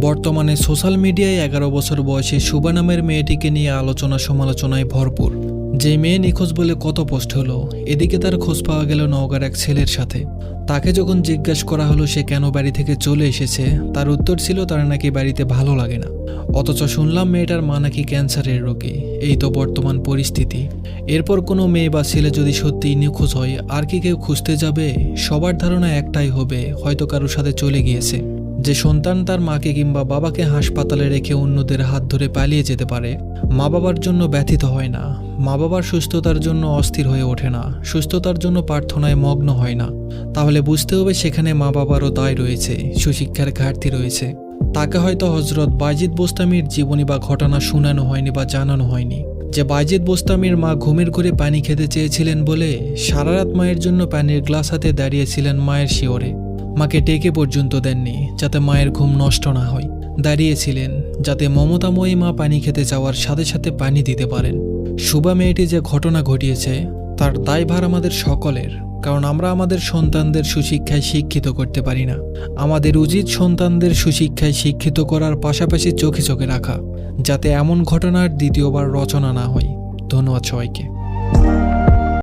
বর্তমানে সোশ্যাল মিডিয়ায় 11 বছর বয়সী শুভা নামের মেয়েটিকে নিয়ে আলোচনা সমালোচনায় ভরপুর। যে মেয়ে নিখোঁজ বলে কত পোস্ট হলো, এদিকে তার খোঁজ পাওয়া গেল নওগাঁর এক ছেলের সাথে। তাকে যখন জিজ্ঞাসা করা হলো সে কেন বাড়ি থেকে চলে এসেছে, তার উত্তর ছিল তার নাকি বাড়িতে ভালো লাগে না। অথচ শুনলাম মেয়েটার মা নাকি ক্যান্সারের রোগী। এই তো বর্তমান পরিস্থিতি। এরপর কোনো মেয়ে বা ছেলে যদি সত্যিই নিখোঁজ হয়, আর কি কেউ খুঁজতে যাবে? সবার ধারণা একটাই হবে, হয়তো কারোর সাথে চলে গিয়েছে। যে সন্তান তার মাকে কিংবা বাবাকে হাসপাতালে রেখে অন্যদের হাত ধরে পালিয়ে যেতে পারে, মা বাবার জন্য ব্যথিত হয় না, মা বাবার সুস্থতার জন্য অস্থির হয়ে ওঠে না, সুস্থতার জন্য প্রার্থনায় মগ্ন হয় না, তাহলে বুঝতে হবে সেখানে মা বাবারও দায় রয়েছে, সুশিক্ষার ঘাটতি রয়েছে। তাকে হয়তো হজরত বাইজিদ বোস্তামির জীবনী বা ঘটনা শোনানো হয়নি বা জানানো হয়নি যে বাইজিদ বোস্তামির মা ঘুমের ঘরে পানি খেতে চেয়েছিলেন বলে সারা রাত মায়ের জন্য পানির গ্লাস হাতে দাঁড়িয়েছিলেন মায়ের শিওরে। মাকে ডেকে পর্যন্ত দেননি যাতে মায়ের ঘুম নষ্ট না হয়। দাঁড়িয়েছিলেন যাতে মমতাময়ী মা পানি খেতে যাওয়ার সাথে সাথে পানি দিতে পারেন। শুভা মেয়েটি যে ঘটনা ঘটিয়েছে তার দায়ভার আমাদের সকলের, কারণ আমরা আমাদের সন্তানদের সুশিক্ষায় শিক্ষিত করতে পারি না। আমাদের উচিত সন্তানদের সুশিক্ষায় শিক্ষিত করার পাশাপাশি চোখে চোখে রাখা, যাতে এমন ঘটনার দ্বিতীয়বার রচনা না হয়। ধন্যবাদ সবাইকে।